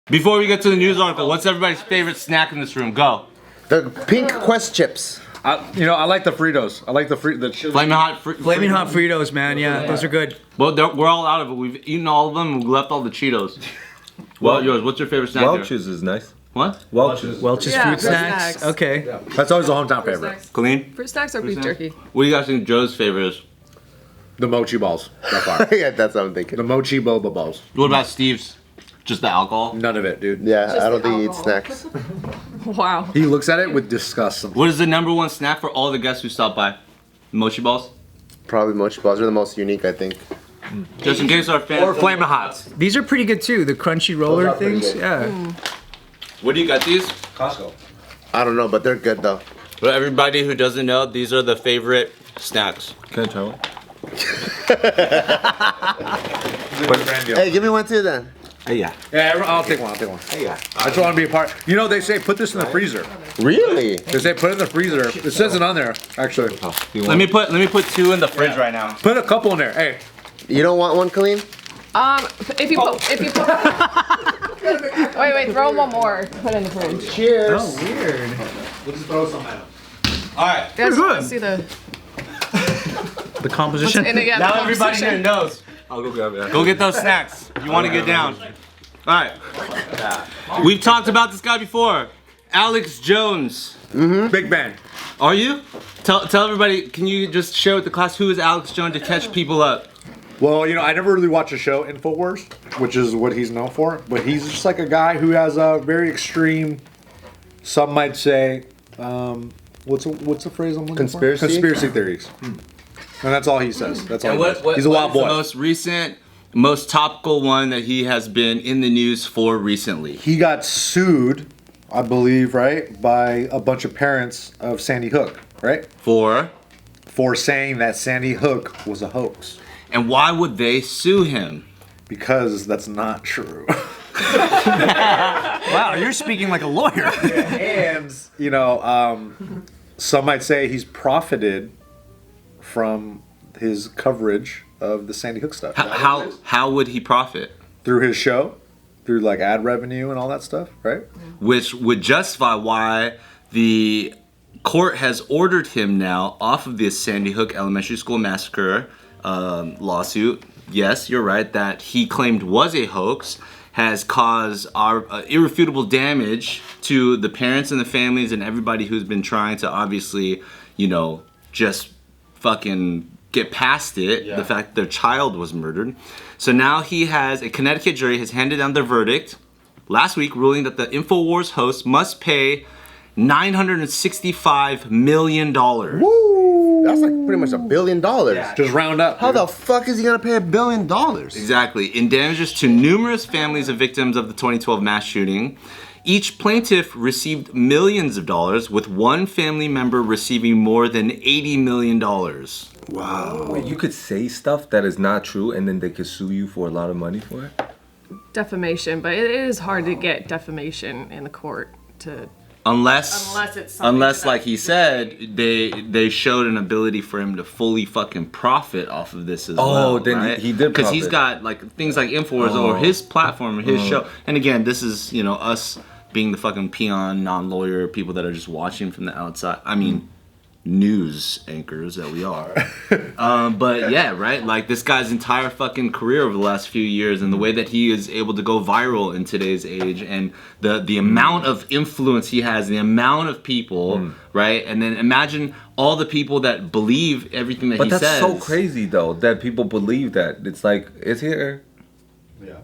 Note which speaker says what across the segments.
Speaker 1: Before we get to the news article, what's everybody's favorite snack in this room? Go.
Speaker 2: The pink Quest chips.
Speaker 3: I like the Fritos. I like the
Speaker 1: Flaming hot
Speaker 4: Fritos, man. Yeah, those are good.
Speaker 1: Well, we're all out of it. We've eaten all of them and we left all the Cheetos. Well, yours. What's your favorite snack?
Speaker 5: Welch's is nice.
Speaker 1: What?
Speaker 5: Welch's
Speaker 4: fruit snacks. Okay.
Speaker 3: Yeah. That's always a hometown favorite.
Speaker 1: Kalyne?
Speaker 6: Fruit snacks or beef jerky?
Speaker 1: What do you guys think Joe's favorite is?
Speaker 3: The mochi balls. By far.
Speaker 2: Yeah, that's what I'm thinking.
Speaker 3: The mochi boba balls.
Speaker 1: What about Steve's? Just the alcohol?
Speaker 3: None of it, dude.
Speaker 2: Yeah,
Speaker 6: Just
Speaker 2: I don't
Speaker 6: the
Speaker 2: think he eats
Speaker 6: alcohol.
Speaker 2: snacks.
Speaker 6: Wow.
Speaker 3: He looks at it with disgust.
Speaker 1: What is the #1 snack for all the guests who stop by? Mochi balls?
Speaker 2: Probably mochi balls are the most unique, I think.
Speaker 1: Just in case our fans.
Speaker 3: Or Flamin' Hots.
Speaker 4: These are pretty good too. The crunchy roller things. Yeah.
Speaker 1: What do you got these?
Speaker 3: Costco.
Speaker 2: I don't know, but they're good though.
Speaker 1: For everybody who doesn't know, these are the favorite snacks.
Speaker 5: Can I try one?
Speaker 2: Hey, give me one too then.
Speaker 5: Yeah.
Speaker 3: Yeah, I'll take one.
Speaker 5: Yeah.
Speaker 3: I just want to be a part. You know, they say put this in the freezer.
Speaker 2: Really?
Speaker 3: They say put it in the freezer. It says it on there, actually.
Speaker 1: Let me put 2 in the fridge right now.
Speaker 3: Put a couple in there. Hey.
Speaker 2: You don't want one, Kalyne?
Speaker 6: If you put wait, throw one more. Put it in the fridge.
Speaker 2: Cheers.
Speaker 4: Oh, weird.
Speaker 3: We'll just throw some at him.
Speaker 1: Alright.
Speaker 6: Guys,
Speaker 4: good.
Speaker 6: let's see the
Speaker 4: The composition.
Speaker 6: and again.
Speaker 1: Now everybody here knows.
Speaker 5: I'll go grab it.
Speaker 1: Go get those snacks. You want to get down. Alright. We've talked about this guy before. Alex Jones.
Speaker 3: Big Ben.
Speaker 1: Are you? Tell everybody, can you just share with the class who is Alex Jones to catch people up?
Speaker 3: Well, you know, I never really watched the show InfoWars, which is what he's known for. But he's just like a guy who has a very extreme, some might say, what's the phrase I'm looking
Speaker 2: Conspiracy?
Speaker 3: for? Conspiracy theories. And that's all he says. That's all
Speaker 1: And
Speaker 3: he does. He's a wild
Speaker 1: what is
Speaker 3: boy.
Speaker 1: the most recent, most topical one that he has been in the news for recently?
Speaker 3: He got sued, I believe, right, by a bunch of parents of Sandy Hook, right?
Speaker 1: For?
Speaker 3: For saying that Sandy Hook was a hoax.
Speaker 1: And why would they sue him?
Speaker 3: Because that's not true.
Speaker 4: Wow, you're speaking like a lawyer.
Speaker 3: And, you know, some might say he's profited from his coverage of the Sandy Hook stuff.
Speaker 1: How would he profit?
Speaker 3: Through his show, through like ad revenue and all that stuff, right?
Speaker 1: Which would justify why the court has ordered him now off of this Sandy Hook Elementary School Massacre lawsuit. Yes, you're right, that he claimed was a hoax, has caused irrefutable damage to the parents and the families and everybody who's been trying to obviously, you know, just fucking get past it, the fact that their child was murdered. So now a Connecticut jury has handed down their verdict last week, ruling that the InfoWars host must pay $965 million.
Speaker 2: Woo! That's like pretty much $1 billion.
Speaker 3: Just round up.
Speaker 2: How
Speaker 3: dude.
Speaker 2: the fuck is he gonna pay $1 billion?
Speaker 1: Exactly. In damages to numerous families of victims of the 2012 mass shooting. Each plaintiff received millions of dollars, with one family member receiving more than $80 million.
Speaker 5: Wow. Wait, you could say stuff that is not true and then they could sue you for a lot of money for it?
Speaker 6: defamation, but it is hard to get defamation in the court to.
Speaker 1: Unless
Speaker 6: it's something
Speaker 1: like
Speaker 6: that-
Speaker 1: he said, they showed an ability for him to fully fucking profit off of this as well.
Speaker 5: Oh, then
Speaker 1: right?
Speaker 5: he did
Speaker 1: because he's
Speaker 5: profit.
Speaker 1: got like things like InfoWars or his platform or his show. And again, this is us being the fucking peon, non-lawyer people that are just watching from the outside. I mean, news anchors that we are. But yeah, right? Like this guy's entire fucking career over the last few years and the way that he is able to go viral in today's age and the amount of influence he has, the amount of people, right? And then imagine all the people that believe everything that he says.
Speaker 5: But that's so crazy though, that people believe that. It's like, it's here.
Speaker 3: Yeah.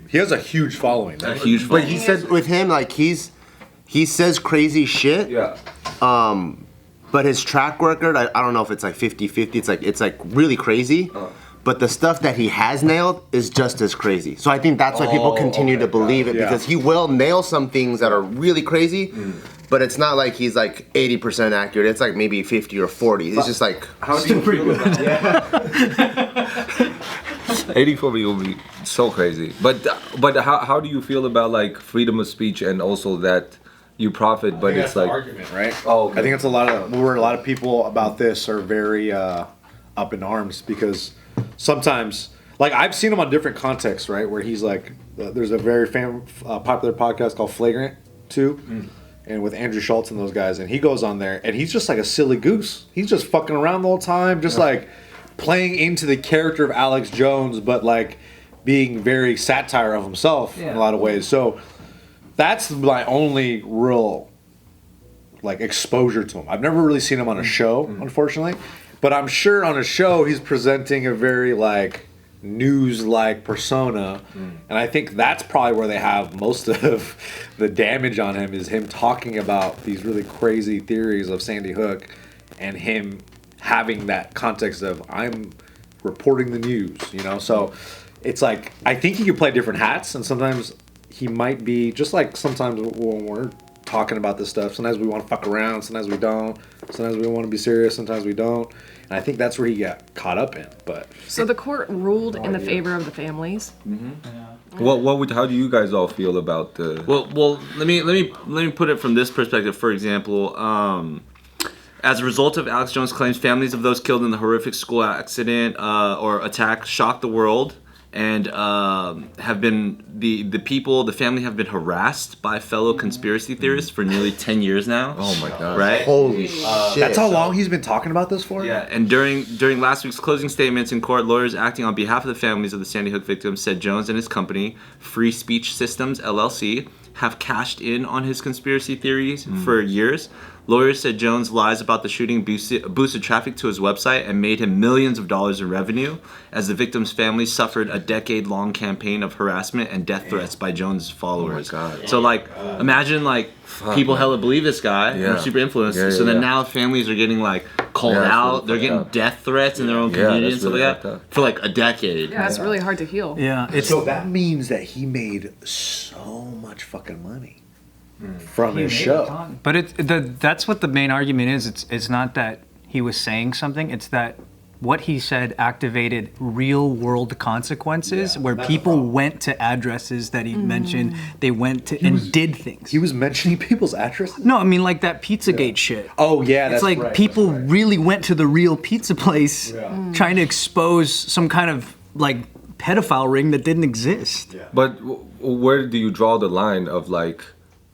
Speaker 3: He has a huge following.
Speaker 1: A huge
Speaker 2: But
Speaker 1: following.
Speaker 2: he said with him, like he says crazy shit.
Speaker 5: Yeah.
Speaker 2: But his track record, I don't know if it's like 50-50. It's like really crazy. But the stuff that he has nailed is just as crazy. So I think that's why people continue to believe it, because he will nail some things that are really crazy. But it's not like he's like 80% accurate. It's like maybe 50 or 40. It's just like
Speaker 5: How do you feel about that? 84 will be so crazy. But how do you feel about like freedom of speech and also that you profit, but it's like
Speaker 3: argument, right?
Speaker 5: Oh, okay.
Speaker 3: I think it's a lot of people about this are very up in arms because sometimes, like I've seen him on different contexts, right? Where he's like, there's a very popular podcast called Flagrant 2, and with Andrew Schultz and those guys, and he goes on there, and he's just like a silly goose. He's just fucking around the whole time, just like playing into the character of Alex Jones, but like being very satire of himself in a lot of ways. So that's my only real like exposure to him. I've never really seen him on a show, unfortunately, but I'm sure on a show he's presenting a very like news-like persona, and I think that's probably where they have most of the damage on him, is him talking about these really crazy theories of Sandy Hook, and him having that context of I'm reporting the news, you know. So it's like I think he could play different hats, and sometimes he might be just like sometimes when we're talking about this stuff. Sometimes we want to fuck around, sometimes we don't. Sometimes we want to be serious, sometimes we don't. And I think that's where he got caught up in. But
Speaker 6: so the court ruled in the favor of the families.
Speaker 5: How do you guys all feel about the?
Speaker 1: Well, let me put it from this perspective. For example, as a result of Alex Jones' claims, families of those killed in the horrific school accident or attack shocked the world, and have been the family have been harassed by fellow conspiracy theorists for nearly 10 years now.
Speaker 5: Oh my God!
Speaker 1: Right?
Speaker 2: Holy shit.
Speaker 3: that's how long he's been talking about this for?
Speaker 1: Yeah, and during last week's closing statements in court, lawyers acting on behalf of the families of the Sandy Hook victims said Jones and his company, Free Speech Systems LLC, have cashed in on his conspiracy theories for years. Lawyers said Jones' lies about the shooting boosted traffic to his website and made him millions of dollars in revenue, as the victims' families suffered a decade-long campaign of harassment and death threats by Jones' followers.
Speaker 5: Oh my God.
Speaker 1: So, like, imagine, like, people hella believe this guy,
Speaker 5: Yeah.
Speaker 1: are super influenced,
Speaker 5: Yeah,
Speaker 1: so then
Speaker 5: yeah.
Speaker 1: now families are getting, like, called
Speaker 5: Yeah, that's
Speaker 1: out,
Speaker 5: really
Speaker 1: they're
Speaker 5: fucked
Speaker 1: getting
Speaker 5: up.
Speaker 1: death threats in their own
Speaker 5: Yeah,
Speaker 1: community and
Speaker 5: that's
Speaker 1: stuff
Speaker 5: really
Speaker 1: like
Speaker 5: fucked
Speaker 1: that,
Speaker 5: up.
Speaker 1: for, like, a decade.
Speaker 6: Yeah, it's really hard to heal.
Speaker 4: Yeah, it's
Speaker 3: So that means that he made so much fucking money from his show.
Speaker 4: But that's what the main argument is. It's not that he was saying something. It's that what he said activated real world consequences where people went to addresses that he mentioned. They went to and did things.
Speaker 3: He was mentioning people's addresses?
Speaker 4: No, I mean like that Pizzagate shit.
Speaker 3: Oh, yeah, that's
Speaker 4: It's like
Speaker 3: right,
Speaker 4: people
Speaker 3: that's right.
Speaker 4: really went to the real pizza place trying to expose some kind of like pedophile ring that didn't exist.
Speaker 5: But where do you draw the line of like,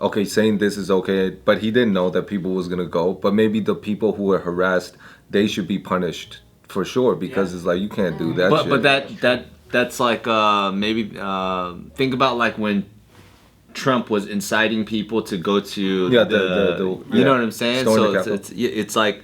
Speaker 5: okay, saying this is okay, but he didn't know that people was gonna go, but maybe the people who were harassed, they should be punished for sure, because it's like you can't do that.
Speaker 1: But
Speaker 5: shit.
Speaker 1: that's like maybe think about like when Trump was inciting people to go to you know what I'm saying?
Speaker 5: Storm the
Speaker 1: So
Speaker 5: Capitol.
Speaker 1: it's like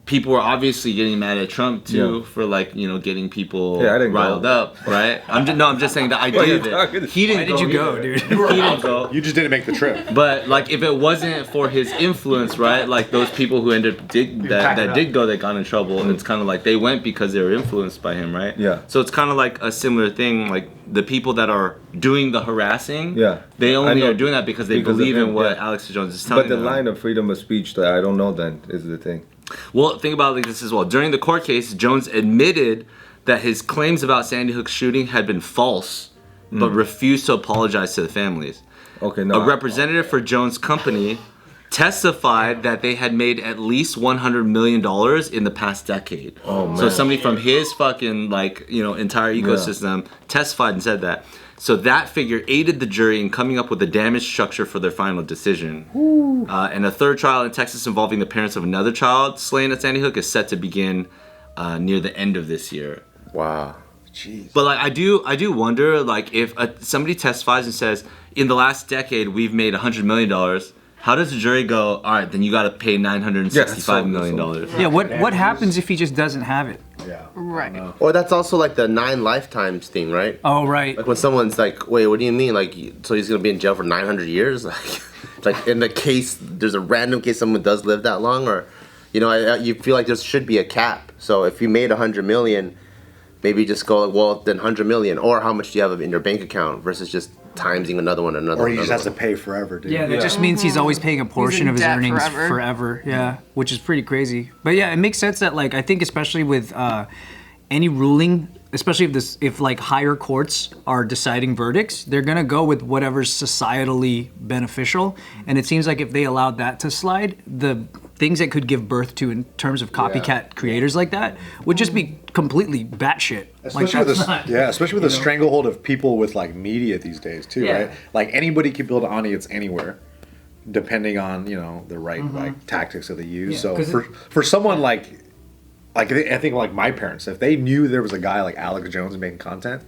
Speaker 1: people were obviously getting mad at Trump too for like, you know, getting people
Speaker 5: Yeah, I didn't
Speaker 1: riled
Speaker 5: go.
Speaker 1: up, right? I'm just saying the idea of it. He didn't
Speaker 4: Why did you go,
Speaker 1: either.
Speaker 4: dude?
Speaker 1: He didn't go.
Speaker 3: You just didn't make the trip.
Speaker 1: But like, if it wasn't for his influence, right? Like those people who that did go, that got in trouble. It's kind of like they went because they were influenced by him, right?
Speaker 5: Yeah.
Speaker 1: So it's kind of like a similar thing. Like the people that are doing the harassing,
Speaker 5: Yeah.
Speaker 1: they
Speaker 5: I
Speaker 1: only
Speaker 5: know.
Speaker 1: are doing that because they
Speaker 5: Because of
Speaker 1: believe in
Speaker 5: him,
Speaker 1: what
Speaker 5: yeah.
Speaker 1: Alex Jones is telling
Speaker 5: But the
Speaker 1: them.
Speaker 5: line of freedom of speech that I don't know then is the thing.
Speaker 1: Well, think about it like this as well. During the court case, Jones admitted that his claims about Sandy Hook's shooting had been false, but refused to apologize to the families.
Speaker 5: Okay, no.
Speaker 1: A representative for Jones' company testified that they had made at least $100 million in the past decade.
Speaker 5: Oh, man.
Speaker 1: So somebody from his fucking like, you know, entire ecosystem testified and said that. So that figure aided the jury in coming up with a damage structure for their final decision. And a third trial in Texas involving the parents of another child slain at Sandy Hook is set to begin near the end of this year.
Speaker 5: Wow.
Speaker 3: Jeez.
Speaker 1: But like I do wonder, like, if somebody testifies and says in the last decade we've made $100 million, how does the jury go? All right, then you got to pay $965 million.
Speaker 4: Yeah, what happens if he just doesn't have it?
Speaker 3: Yeah.
Speaker 6: Right.
Speaker 2: Or that's also like the 9 lifetimes thing, right?
Speaker 4: Oh, right.
Speaker 2: Like when someone's like, wait, what do you mean? Like, so he's gonna be in jail for 900 years? Like in the case, there's a random case someone does live that long, or, you know, you feel like there should be a cap. So if you made 100 million, maybe just go, well, then 100 million, or how much do you have in your bank account versus just timesing another one,
Speaker 3: Or he just has to pay forever, dude.
Speaker 4: Yeah, that just means he's always paying a portion
Speaker 6: in
Speaker 4: of his
Speaker 6: debt
Speaker 4: earnings
Speaker 6: forever.
Speaker 4: forever. Yeah, which is pretty crazy. But yeah, it makes sense that like I think especially with any ruling, especially if like higher courts are deciding verdicts, they're gonna go with whatever's societally beneficial. And it seems like if they allowed that to slide, the things that could give birth to in terms of copycat creators like that would just be completely batshit.
Speaker 3: Especially with the stranglehold of people with like media these days too, right? Like anybody can build an audience anywhere, depending on the right like tactics that they use. So for someone like I think like my parents, if they knew there was a guy like Alex Jones making content,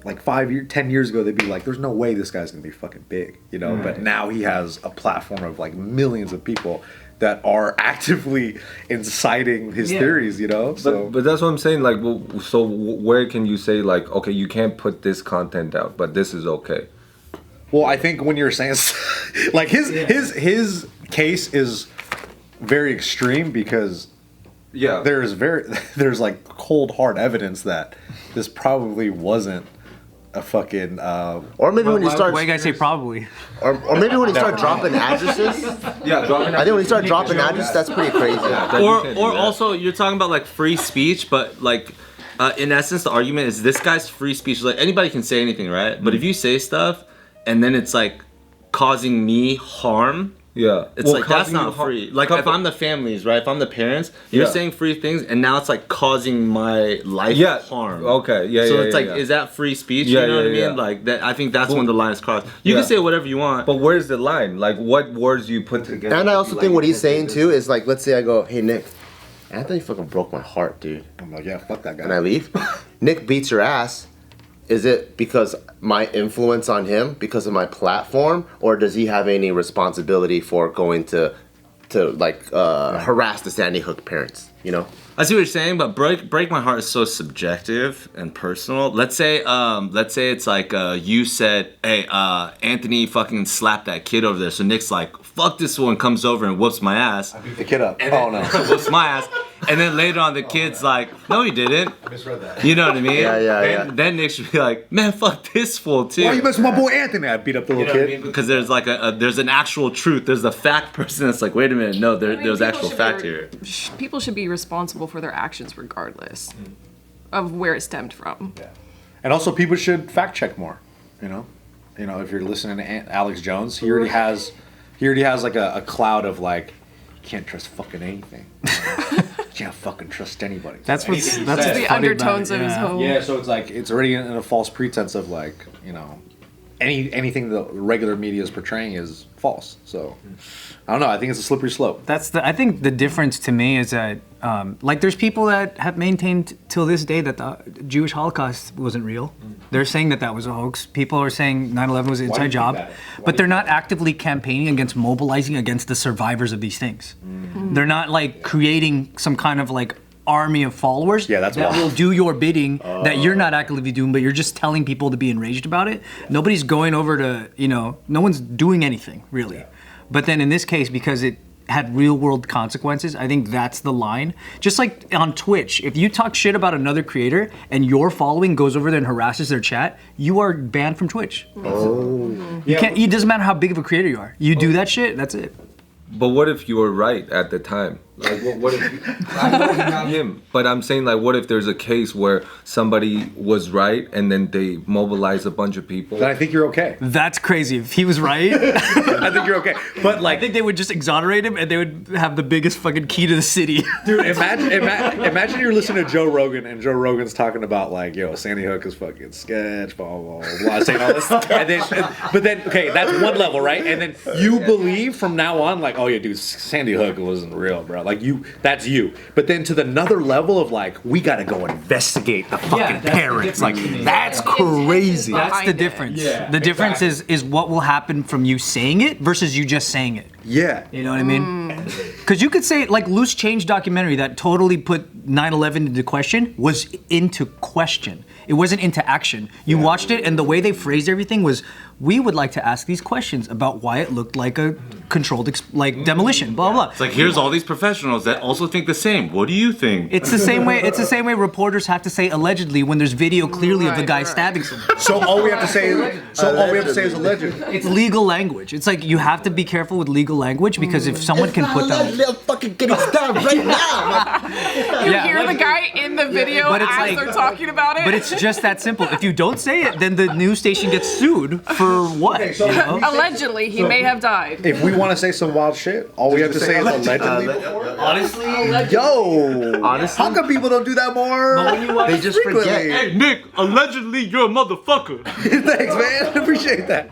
Speaker 3: like 10 years ago, they'd be like, "There's no way this guy's gonna be fucking big," Right. But now he has a platform of like millions of people that are actively inciting his theories, So,
Speaker 5: but that's what I'm saying. Like, so where can you say like, okay, you can't put this content out, but this is okay?
Speaker 3: well, I think when you're saying like his case is very extreme because there's like cold hard evidence that this probably wasn't a fucking
Speaker 2: or maybe when you start.
Speaker 4: Why you guys say probably?
Speaker 2: Or maybe when you start dropping addresses. I think when you start dropping addresses, that's pretty crazy.
Speaker 1: Or also you're talking about like free speech, but like in essence the argument is this guy's free speech. Like anybody can say anything, right? But if you say stuff and then it's like causing me harm. It's like that's not free. Like if I'm the families, right? If I'm the parents, you're saying free things, and now it's like causing my life harm.
Speaker 5: Okay,
Speaker 1: So it's like, is that free speech? You know what I mean? Like that. I think that's when the line is crossed. You can say whatever you want,
Speaker 5: but where's the line? Like what words do you put together?
Speaker 2: And I also think what he's saying too is like, let's say I go, "Hey Nick, Anthony fucking broke my heart, dude."
Speaker 3: I'm like, "Yeah, fuck that guy."
Speaker 2: And I leave. Nick beats your ass. Is it because my influence on him, because of my platform, or does he have any responsibility for going to harass the Sandy Hook parents?
Speaker 1: I see what you're saying, but break my heart is so subjective and personal. Let's say it's like you said, "Hey, Anthony fucking slapped that kid over there." So Nick's like, "Fuck this one," comes over and whoops my ass.
Speaker 3: I beat the kid up.
Speaker 1: No, whoops my ass. And then later on, the kid's like, "No, he didn't."
Speaker 3: I misread that.
Speaker 1: You know what I mean?
Speaker 2: Yeah.
Speaker 1: Then Nick should be like, "Man, fuck this fool too."
Speaker 3: Why you messing with my boy Anthony? I beat up the little kid.
Speaker 1: I mean? Because there's like there's an actual truth. There's a fact person that's like, "Wait a minute, no, there's actual fact here."
Speaker 6: People should be responsible for their actions regardless of where it stemmed from.
Speaker 3: Yeah. And also, people should fact check more. If you're listening to Alex Jones, he already has like a cloud of like, you can't trust fucking anything. You can't fucking trust anybody.
Speaker 4: That's
Speaker 6: the undertones of his whole.
Speaker 3: Yeah, so it's like it's already in a false pretense of like anything the regular media is portraying is false. So I don't know. I think it's a slippery slope.
Speaker 4: I think the difference to me is that like there's people that have maintained till this day that the Jewish Holocaust wasn't real. They're saying that was a hoax. People are saying 9/11 was an inside job, but they're not actively campaigning against mobilizing against the survivors of these things. They're not like creating some kind of like army of followers that will do your bidding that you're not actively doing, but you're just telling people to be enraged about it. Nobody's going over to, no one's doing anything really. But then in this case, because it had real world consequences, I think that's the line. Just like on Twitch, if you talk shit about another creator and your following goes over there and harasses their chat, you are banned from Twitch. It doesn't matter how big of a creator you are. You do that shit, that's it.
Speaker 5: But what if you were right at the time? Like, what if I know it's not him, but I'm saying like, what if there's a case where somebody was right and then they mobilize a bunch of people?
Speaker 3: Then I think you're okay.
Speaker 4: That's crazy. If he was right,
Speaker 3: I think you're okay. But like,
Speaker 4: I think they would just exonerate him and they would have the biggest fucking key to the city.
Speaker 3: Dude, imagine you're listening to Joe Rogan and Joe Rogan's talking about like, Sandy Hook is fucking sketch, blah blah blah, saying all this. But then, okay, that's one level, right? And then you believe from now on, like, oh yeah, dude, Sandy Hook wasn't real, bro. Like that's you. But then to the another level of like, we gotta go investigate the fucking parents. Like, that's crazy.
Speaker 4: That's the difference. The difference is what will happen from you saying it versus you just saying it.
Speaker 3: Yeah.
Speaker 4: You know what I mean? Because you could say, like, Loose Change documentary that totally put 9/11 into question was into question. It wasn't into action. You watched it, and the way they phrased everything was, we would like to ask these questions about why it looked like a controlled demolition, blah, blah.
Speaker 1: It's like, here's all these professionals that also think the same. What do you think?
Speaker 4: It's the same way. It's the same way reporters have to say allegedly when there's video clearly of the guy stabbing someone.
Speaker 3: So all we have to say is alleged.
Speaker 4: It's legal language. It's like you have to be careful with legal language because if someone can put that.
Speaker 2: fucking getting stabbed right now.
Speaker 6: You hear the guy in the video
Speaker 4: But
Speaker 6: as
Speaker 4: it's like-
Speaker 6: they're talking about it.
Speaker 4: But it's just that simple. If you don't say it, then the news station gets sued for what?
Speaker 3: Okay, so
Speaker 4: you know?
Speaker 6: Allegedly, he may have died.
Speaker 3: If we want to say some wild shit, all we have to say is allegedly.
Speaker 1: Honestly,
Speaker 3: Yo,
Speaker 2: Honestly?
Speaker 3: how come people don't do that more?
Speaker 2: They just forget.
Speaker 3: frequently?
Speaker 1: Nick, allegedly you're a motherfucker.
Speaker 3: Thanks, man. Appreciate that.